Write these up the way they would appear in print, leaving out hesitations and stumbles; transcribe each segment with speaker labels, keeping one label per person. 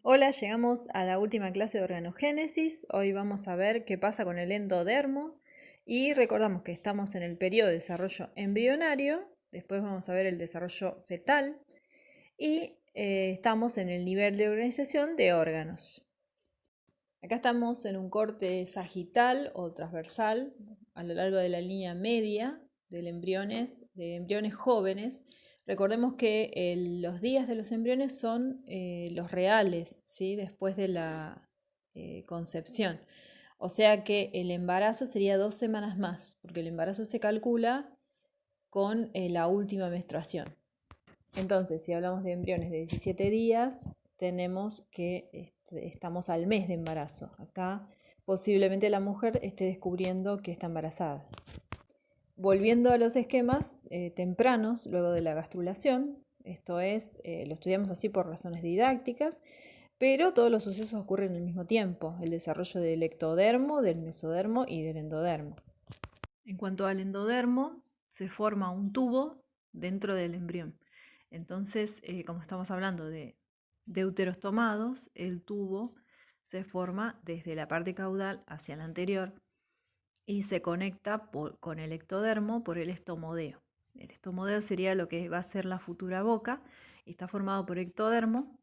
Speaker 1: Hola, llegamos a la última clase de organogénesis. Hoy vamos a ver qué pasa con el endodermo y recordamos que estamos en el periodo de desarrollo embrionario, después vamos a ver el desarrollo fetal y estamos en el nivel de organización de órganos. Acá estamos en un corte sagital o transversal a lo largo de la línea media de embriones jóvenes. Recordemos que los días de los embriones son los reales, ¿sí? Después de la concepción. O sea que el embarazo sería 2 semanas más, porque el embarazo se calcula con la última menstruación. Entonces, si hablamos de embriones de 17 días, tenemos que estamos al mes de embarazo. Acá posiblemente la mujer esté descubriendo que está embarazada. Volviendo a los esquemas tempranos, luego de la gastrulación, esto es, lo estudiamos así por razones didácticas, pero todos los sucesos ocurren al mismo tiempo, el desarrollo del ectodermo, del mesodermo y del endodermo. En cuanto al endodermo, se forma un tubo dentro del embrión. Entonces, como estamos hablando de úteros tomados, el tubo se forma desde la parte caudal hacia la anterior y se conecta con el ectodermo por el estomodeo. El estomodeo sería lo que va a ser la futura boca y está formado por ectodermo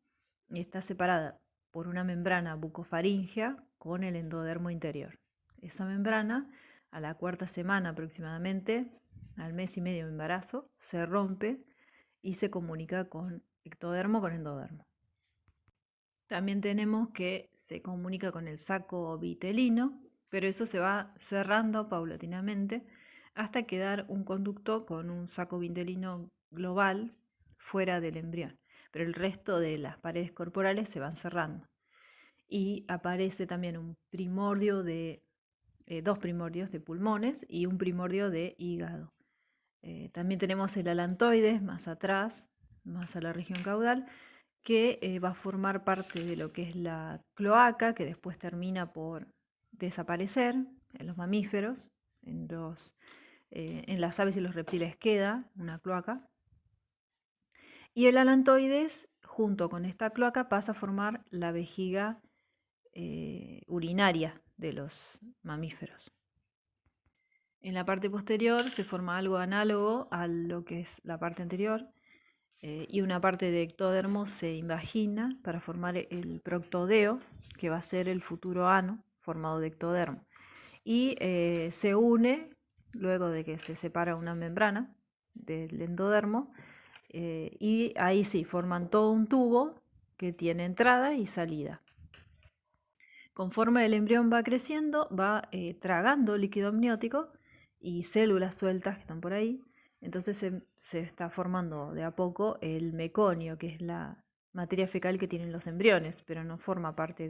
Speaker 1: y está separada por una membrana bucofaríngea con el endodermo interior. Esa membrana, a la 4ª semana aproximadamente, al mes y medio de embarazo, se rompe y se comunica con ectodermo con endodermo. También tenemos que se comunica con el saco vitelino, pero eso se va cerrando paulatinamente hasta quedar un conducto con un saco vitelino global fuera del embrión, pero el resto de las paredes corporales se van cerrando. Y aparece también un primordio dos primordios de pulmones y un primordio de hígado. También tenemos el alantoides más atrás, más a la región caudal, que va a formar parte de lo que es la cloaca, que después termina por desaparecer en los mamíferos, en las aves y los reptiles queda una cloaca. Y el alantoides, junto con esta cloaca, pasa a formar la vejiga urinaria de los mamíferos. En la parte posterior se forma algo análogo a lo que es la parte anterior, y una parte de ectodermo se invagina para formar el proctodeo, que va a ser el futuro ano formado de ectodermo. Y se une, luego de que se separa una membrana del endodermo, y ahí sí, forman todo un tubo que tiene entrada y salida. Conforme el embrión va creciendo, va tragando líquido amniótico y células sueltas que están por ahí. Entonces se está formando de a poco el meconio, que es la materia fecal que tienen los embriones, pero no forma parte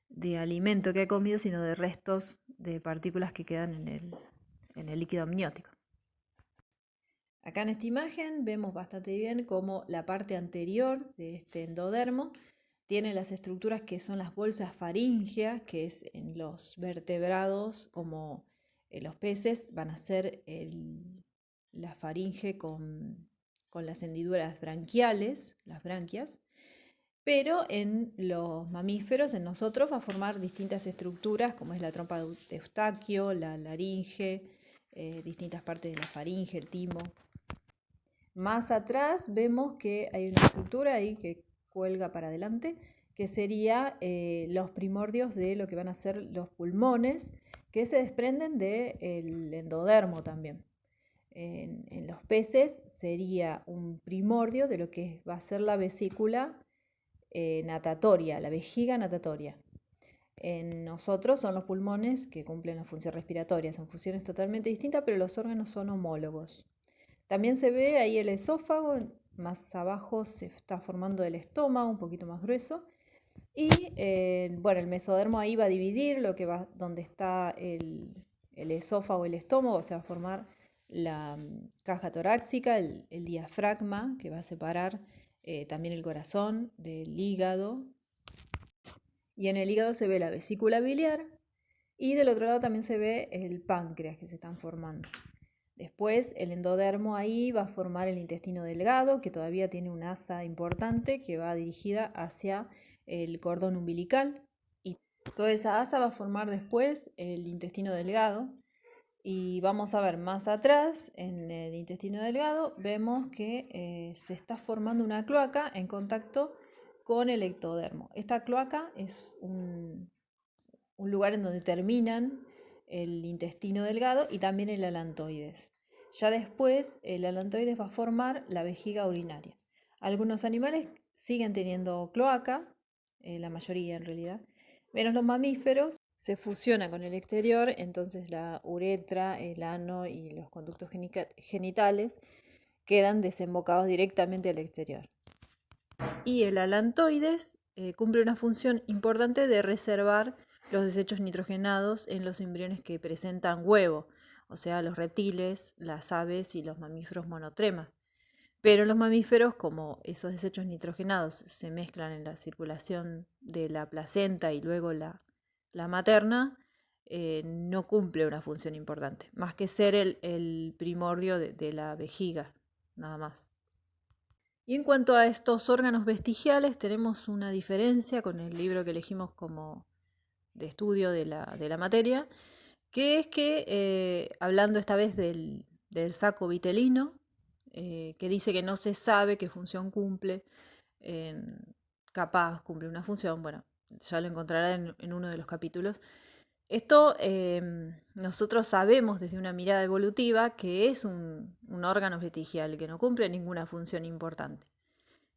Speaker 1: de alimento que ha comido, sino de restos de partículas que quedan en el líquido amniótico. Acá en esta imagen vemos bastante bien cómo la parte anterior de este endodermo tiene las estructuras que son las bolsas faríngeas, que es en los vertebrados, como los peces, van a ser la faringe con las hendiduras branquiales, las branquias, pero en los mamíferos, en nosotros, va a formar distintas estructuras, como es la trompa de Eustaquio, la laringe, distintas partes de la faringe, el timo. Más atrás vemos que hay una estructura ahí que cuelga para adelante, que sería los primordios de lo que van a ser los pulmones, que se desprenden del endodermo también. En los peces sería un primordio de lo que va a ser la vesícula natatoria, la vejiga natatoria. En nosotros son los pulmones que cumplen la función respiratoria, son funciones totalmente distintas, pero los órganos son homólogos. También se ve ahí el esófago, más abajo se está formando el estómago, un poquito más grueso. Y bueno, el mesodermo ahí va a dividir donde está el esófago, el estómago, se va a formar la caja torácica, el diafragma, que va a separar también el corazón del hígado. Y en el hígado se ve la vesícula biliar y del otro lado también se ve el páncreas que se están formando. Después el endodermo ahí va a formar el intestino delgado, que todavía tiene una asa importante que va dirigida hacia el cordón umbilical. Y toda esa asa va a formar después el intestino delgado. Y vamos a ver más atrás, en el intestino delgado, vemos que se está formando una cloaca en contacto con el ectodermo. Esta cloaca es un lugar en donde terminan el intestino delgado y también el alantoides. Ya después el alantoides va a formar la vejiga urinaria. Algunos animales siguen teniendo cloaca, la mayoría en realidad, menos los mamíferos. Se fusiona con el exterior, entonces la uretra, el ano y los conductos genitales quedan desembocados directamente al exterior. Y el alantoides cumple una función importante de reservar los desechos nitrogenados en los embriones que presentan huevo, o sea, los reptiles, las aves y los mamíferos monotremas. Pero en los mamíferos, como esos desechos nitrogenados se mezclan en la circulación de la placenta y luego la materna, no cumple una función importante, más que ser el primordio de la vejiga, nada más. Y en cuanto a estos órganos vestigiales, tenemos una diferencia con el libro que elegimos como de estudio de la materia, que es que, hablando esta vez del saco vitelino, que dice que no se sabe qué función cumple, capaz cumple una función, bueno, ya lo encontrará en uno de los capítulos. Esto nosotros sabemos desde una mirada evolutiva que es un órgano vestigial, que no cumple ninguna función importante.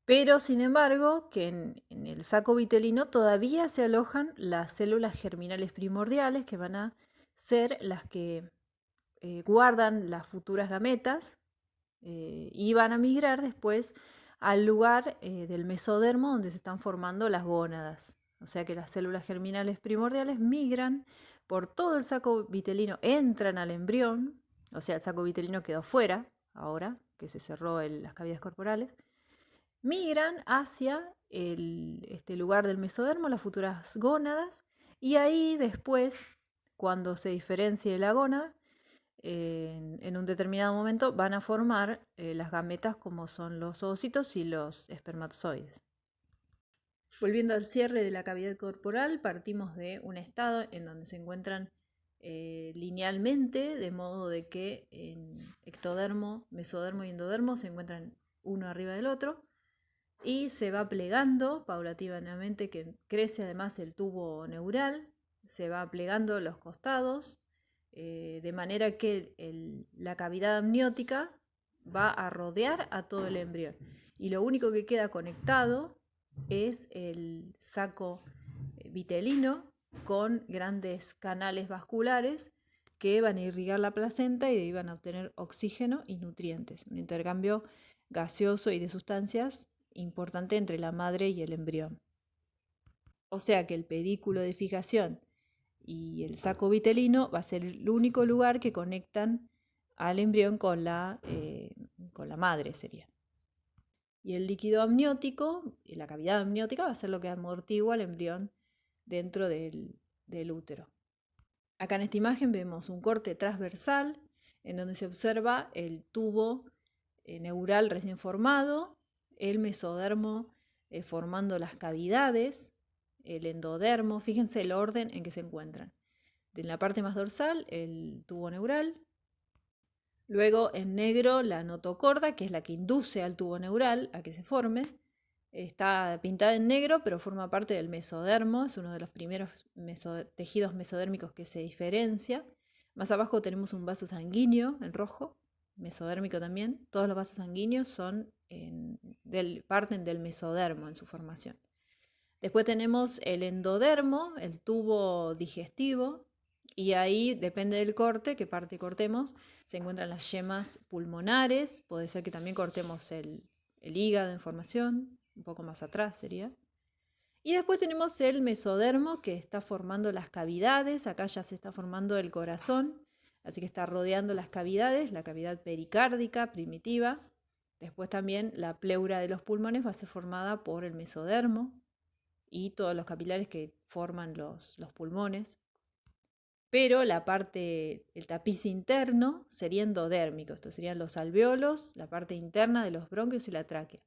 Speaker 1: Pero, sin embargo, que en el saco vitelino todavía se alojan las células germinales primordiales, que van a ser las que guardan las futuras gametas y van a migrar después al lugar del mesodermo donde se están formando las gónadas. O sea que las células germinales primordiales migran por todo el saco vitelino, entran al embrión, o sea, el saco vitelino quedó fuera, ahora que se cerró las cavidades corporales, migran hacia este lugar del mesodermo, las futuras gónadas, y ahí después, cuando se diferencie la gónada, en un determinado momento van a formar las gametas como son los ovocitos y los espermatozoides. Volviendo al cierre de la cavidad corporal, partimos de un estado en donde se encuentran linealmente, de modo de que en ectodermo, mesodermo y endodermo se encuentran uno arriba del otro, y se va plegando paulatinamente, que crece además el tubo neural, se va plegando los costados, de manera que la cavidad amniótica va a rodear a todo el embrión. Y lo único que queda conectado es el saco vitelino con grandes canales vasculares que van a irrigar la placenta y de ahí van a obtener oxígeno y nutrientes. Un intercambio gaseoso y de sustancias importante entre la madre y el embrión. O sea que el pedículo de fijación y el saco vitelino va a ser el único lugar que conectan al embrión con la madre, sería. Y el líquido amniótico, y la cavidad amniótica, va a ser lo que amortigua al embrión dentro del útero. Acá en esta imagen vemos un corte transversal en donde se observa el tubo neural recién formado, el mesodermo formando las cavidades, el endodermo, fíjense el orden en que se encuentran. En la parte más dorsal, el tubo neural. Luego en negro la notocorda, que es la que induce al tubo neural a que se forme. Está pintada en negro, pero forma parte del mesodermo, es uno de los primeros tejidos mesodérmicos que se diferencia. Más abajo tenemos un vaso sanguíneo en rojo, mesodérmico también. Todos los vasos sanguíneos parten del mesodermo en su formación. Después tenemos el endodermo, el tubo digestivo, y ahí depende del corte, qué parte cortemos, se encuentran las yemas pulmonares, puede ser que también cortemos el hígado en formación, un poco más atrás sería. Y después tenemos el mesodermo que está formando las cavidades, acá ya se está formando el corazón, así que está rodeando las cavidades, la cavidad pericárdica primitiva. Después también la pleura de los pulmones va a ser formada por el mesodermo y todos los capilares que forman los pulmones. pero el tapiz interno sería endodérmico. Estos serían los alveolos, la parte interna de los bronquios y la tráquea.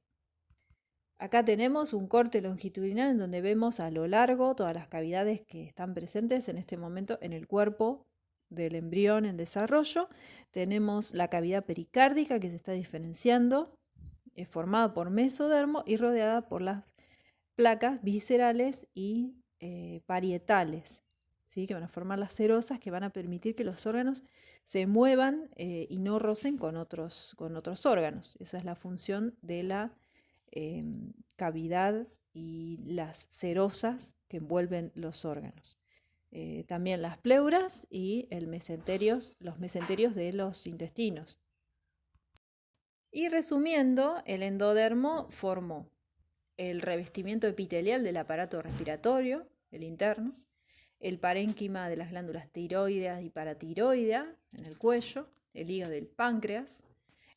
Speaker 1: Acá tenemos un corte longitudinal en donde vemos a lo largo todas las cavidades que están presentes en este momento en el cuerpo del embrión en desarrollo. Tenemos la cavidad pericárdica que se está diferenciando, es formada por mesodermo y rodeada por las placas viscerales y parietales, ¿sí? Que van a formar las serosas que van a permitir que los órganos se muevan y no rocen con otros órganos. Esa es la función de la cavidad y las serosas que envuelven los órganos. También las pleuras y los mesenterios de los intestinos. Y resumiendo, el endodermo formó el revestimiento epitelial del aparato respiratorio, el interno, el parénquima de las glándulas tiroideas y paratiroidea en el cuello, el hígado y el páncreas,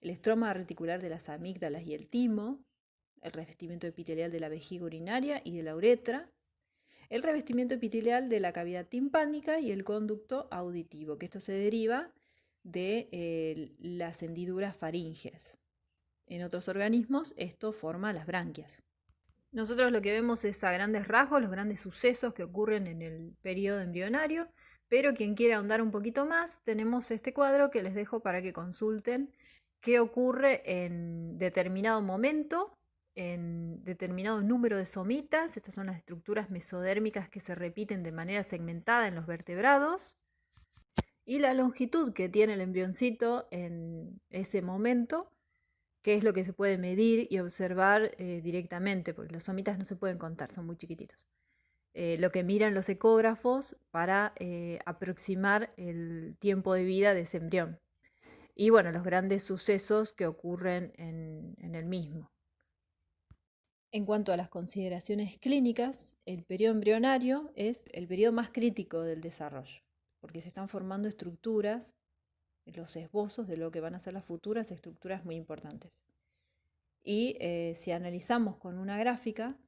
Speaker 1: el estroma reticular de las amígdalas y el timo, el revestimiento epitelial de la vejiga urinaria y de la uretra, el revestimiento epitelial de la cavidad timpánica y el conducto auditivo, que esto se deriva de las hendiduras faríngeas. En otros organismos esto forma las branquias. Nosotros lo que vemos es a grandes rasgos los grandes sucesos que ocurren en el periodo embrionario, pero quien quiera ahondar un poquito más, tenemos este cuadro que les dejo para que consulten qué ocurre en determinado momento, en determinado número de somitas. Estas son las estructuras mesodérmicas que se repiten de manera segmentada en los vertebrados, y la longitud que tiene el embrioncito en ese momento, que es lo que se puede medir y observar directamente, porque los somitas no se pueden contar, son muy chiquititos. Lo que miran los ecógrafos para aproximar el tiempo de vida de ese embrión. Y bueno, los grandes sucesos que ocurren en el mismo. En cuanto a las consideraciones clínicas, el periodo embrionario es el periodo más crítico del desarrollo, porque se están formando estructuras, los esbozos de lo que van a ser las futuras estructuras muy importantes. Y si analizamos con una gráfica,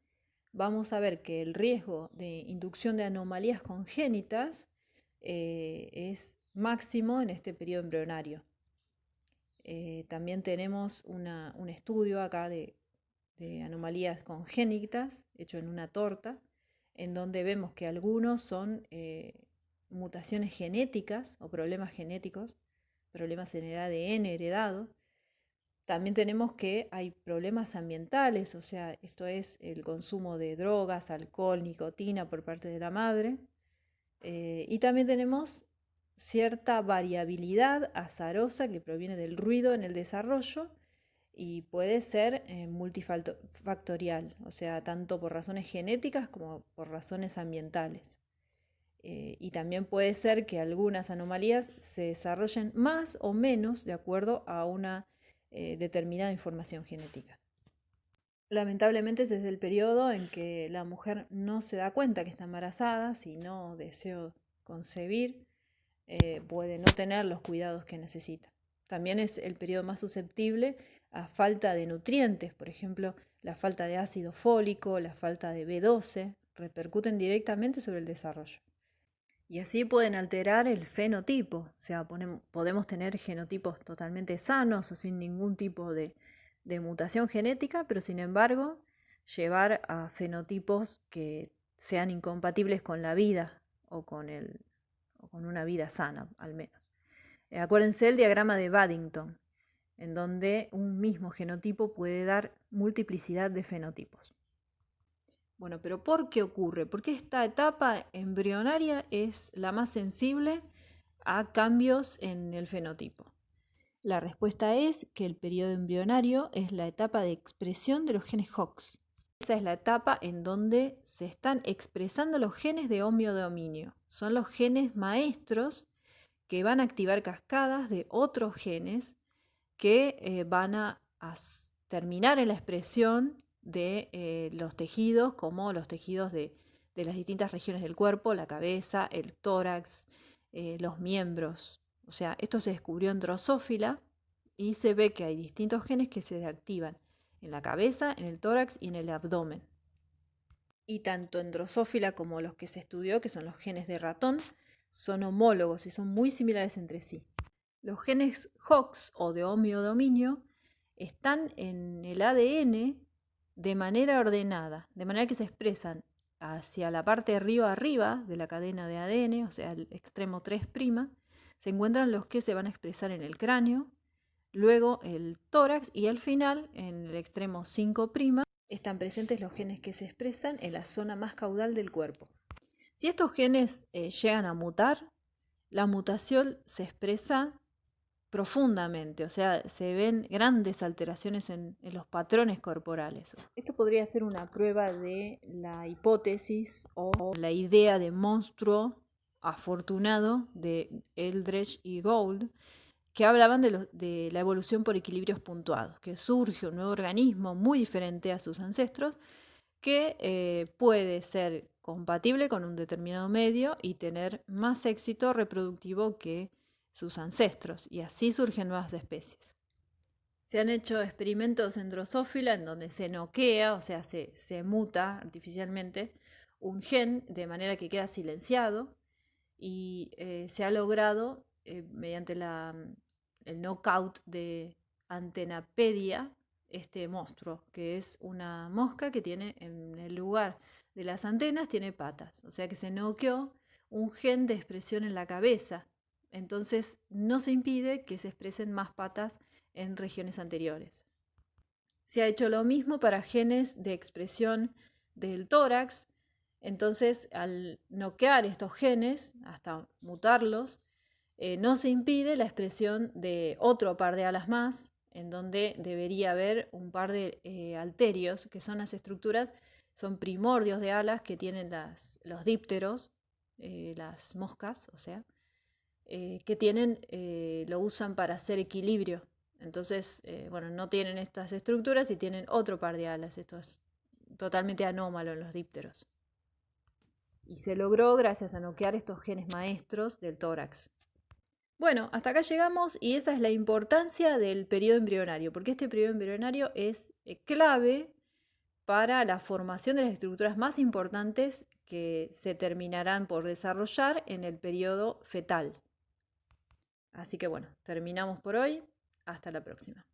Speaker 1: vamos a ver que el riesgo de inducción de anomalías congénitas es máximo en este periodo embrionario. También tenemos un estudio acá de anomalías congénitas hecho en una torta, en donde vemos que algunos son mutaciones genéticas o problemas genéticos, problemas en el ADN heredado. También tenemos que hay problemas ambientales, o sea, esto es el consumo de drogas, alcohol, nicotina por parte de la madre. Y también tenemos cierta variabilidad azarosa que proviene del ruido en el desarrollo y puede ser multifactorial, o sea, tanto por razones genéticas como por razones ambientales. Y también puede ser que algunas anomalías se desarrollen más o menos de acuerdo a una determinada información genética. Lamentablemente ese es el periodo en que la mujer no se da cuenta que está embarazada, si no desea concebir, puede no tener los cuidados que necesita. También es el periodo más susceptible a falta de nutrientes, por ejemplo, la falta de ácido fólico, la falta de B12, repercuten directamente sobre el desarrollo. Y así pueden alterar el fenotipo, o sea, podemos tener genotipos totalmente sanos o sin ningún tipo de mutación genética, pero sin embargo llevar a fenotipos que sean incompatibles con la vida o con una vida sana, al menos. Acuérdense el diagrama de Baddington, en donde un mismo genotipo puede dar multiplicidad de fenotipos. Bueno, pero ¿por qué ocurre? Porque esta etapa embrionaria es la más sensible a cambios en el fenotipo. La respuesta es que el periodo embrionario es la etapa de expresión de los genes Hox. Esa es la etapa en donde se están expresando los genes de homeodominio. Son los genes maestros que van a activar cascadas de otros genes que van a terminar en la expresión de los tejidos, como los tejidos de las distintas regiones del cuerpo, la cabeza, el tórax, los miembros. O sea, esto se descubrió en Drosophila y se ve que hay distintos genes que se activan en la cabeza, en el tórax y en el abdomen. Y tanto en Drosophila como los que se estudió, que son los genes de ratón, son homólogos y son muy similares entre sí. Los genes HOX o de homeodominio están en el ADN de manera ordenada, de manera que se expresan hacia la parte de arriba de la cadena de ADN, o sea, el extremo 3', se encuentran los que se van a expresar en el cráneo, luego el tórax y al final, en el extremo 5', están presentes los genes que se expresan en la zona más caudal del cuerpo. Si estos genes llegan a mutar, la mutación se expresa profundamente, o sea, se ven grandes alteraciones en los patrones corporales. Esto podría ser una prueba de la hipótesis o la idea de monstruo afortunado de Eldredge y Gould, que hablaban de la evolución por equilibrios puntuados, que surge un nuevo organismo muy diferente a sus ancestros, que puede ser compatible con un determinado medio y tener más éxito reproductivo que sus ancestros, y así surgen nuevas especies. Se han hecho experimentos en Drosophila en donde se noquea, o sea, se muta artificialmente un gen de manera que queda silenciado, y se ha logrado, mediante el knockout de Antenapedia, este monstruo, que es una mosca que tiene en el lugar de las antenas, tiene patas, o sea que se noqueó un gen de expresión en la cabeza. Entonces no se impide que se expresen más patas en regiones anteriores. Se ha hecho lo mismo para genes de expresión del tórax. Entonces, al noquear estos genes, hasta mutarlos, no se impide la expresión de otro par de alas más, en donde debería haber un par de halterios, que son las estructuras, son primordios de alas que tienen los dípteros, las moscas, o sea, que tienen, lo usan para hacer equilibrio. Entonces, bueno, no tienen estas estructuras y tienen otro par de alas. Esto es totalmente anómalo en los dípteros. Y se logró gracias a noquear estos genes maestros del tórax. Bueno, hasta acá llegamos y esa es la importancia del periodo embrionario, porque este periodo embrionario es clave para la formación de las estructuras más importantes que se terminarán por desarrollar en el periodo fetal. Así que bueno, terminamos por hoy. Hasta la próxima.